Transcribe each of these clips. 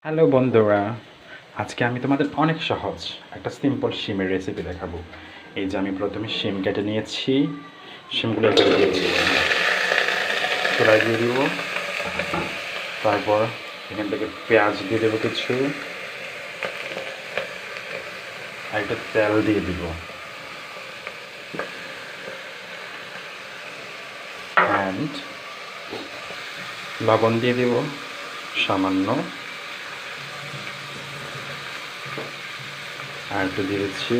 Hello বন্ধুরা, আজকে আমি তোমাদের অনেক সহজ একটা সিম্পল শিমের রেসিপি দেখাবো। এই যে আমি প্রথমে শিম কেটে নিয়েছি, শিমগুলো এখানে দিয়ে দিব, চুলায় দিয়ে দিব। তারপর এখান থেকে পেঁয়াজ দিয়ে দেবো কিছু, আর একটা তেল দিয়ে দিব, অ্যান্ড লবণ দিয়ে দিব সামান্য, আর একটু দিয়ে দিচ্ছি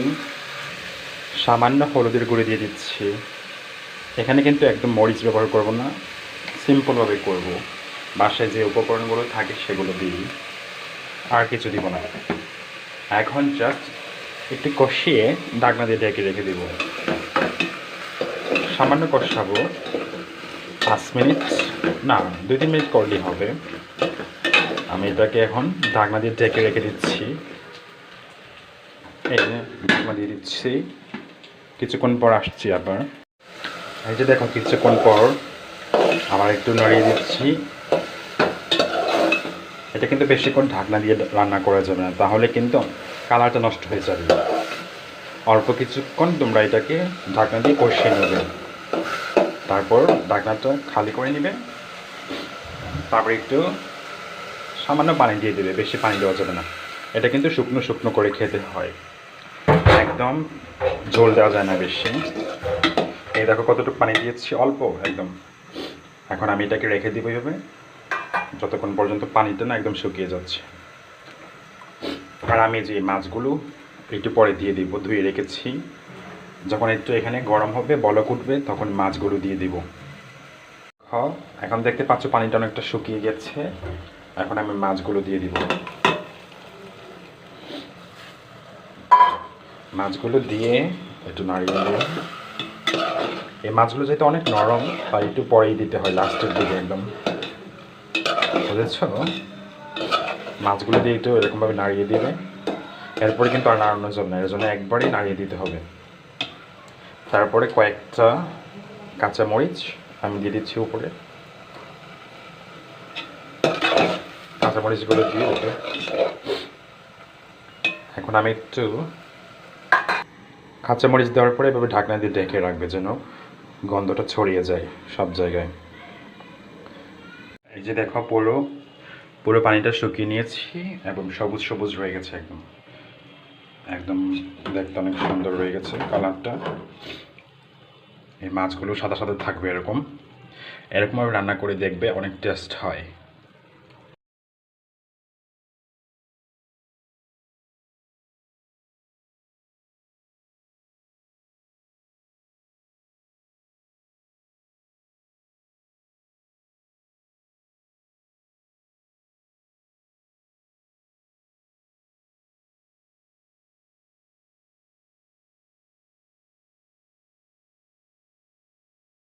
সামান্য হলুদের গুঁড়ো দিয়ে দিচ্ছি। এখানে কিন্তু একদম মরিচ ব্যবহার করব না, সিম্পলভাবে করব। বাসায় যে উপকরণগুলো থাকে সেগুলো দিই, আর কিছু দিব না। এখন জাস্ট একটু কষিয়ে ঢাকনা দিয়ে ঢেকে রেখে দিব। সামান্য কষাবো, 5 মিনিট না 2-3 মিনিট করলেই হবে। আমি এটাকে এখন ঢাকনা দিয়ে ঢেকে রেখে দিচ্ছি। এই যে ঢাকনা দিয়ে দিচ্ছি, কিছুক্ষণ পর আসছি আবার। এই যে দেখো কিছুক্ষণ পর আবার একটু নাড়িয়ে দিচ্ছি। এটা কিন্তু বেশিক্ষণ ঢাকনা দিয়ে রান্না করা যাবে না, তাহলে কিন্তু কালারটা নষ্ট হয়ে যাবে। অল্প কিছুক্ষণ তোমরা এটাকে ঢাকনা দিয়ে কষিয়ে নেবে, তারপর ঢাকনাটা খালি করে নেবে। তারপর একটু সামান্য পানি দিয়ে দেবে, বেশি পানি দেওয়া যাবে না। এটা কিন্তু শুকনো শুকনো করে খেতে হয়, একদম ঝোল দেওয়া যায় না বেশি। এই দেখো কতটুকু পানি দিয়েছি, অল্প একদম। এখন আমি এটাকে রেখে দিব এভাবে যতক্ষণ পর্যন্ত পানিটা না একদম শুকিয়ে যাচ্ছে। আর আমি যে মাছগুলো একটু পরে দিয়ে দিব, ধুয়ে রেখেছি। যখন একটু এখানে গরম হবে, বলক উঠবে, তখন মাছগুলো দিয়ে দিব। এখন দেখতে পাচ্ছ পানিটা অনেকটা শুকিয়ে গেছে। এখন আমি মাছগুলো দিয়ে দিব। মাছগুলো দিয়ে একটু নাড়িয়ে দেব। এই মাছগুলো যেহেতু অনেক নরম, তাই একটু পরেই দিতে হয়, লাস্টের দিকে একদম, বুঝেছ? মাছগুলো দিয়ে একটু এরকমভাবে নাড়িয়ে দিবে। এরপরে কিন্তু আর নাড়ানোর জন্য, এর জন্য একবারেই নাড়িয়ে দিতে হবে। তারপরে কয়েকটা কাঁচামরিচ আমি দিয়ে দিচ্ছি উপরে। কাঁচামরিচগুলো দিয়ে দেবে। এখন আমি একটু কাঁচামরিচ দেওয়ার পরে এভাবে ঢাকনা দিয়ে ঢেকে রাখবে, যেন গন্ধটা ছড়িয়ে যায় সব জায়গায়। এই যে দেখো পুরো পুরো পানিটা শুকিয়ে নিয়েছি এবং সবুজ সবুজ হয়ে গেছে, একদম একদম দেখতে অনেক সুন্দর হয়ে গেছে কালারটা। এই মাছগুলো সাদা সাদা থাকবে, এরকমভাবে রান্না করে দেখবে, অনেক টেস্ট হয়।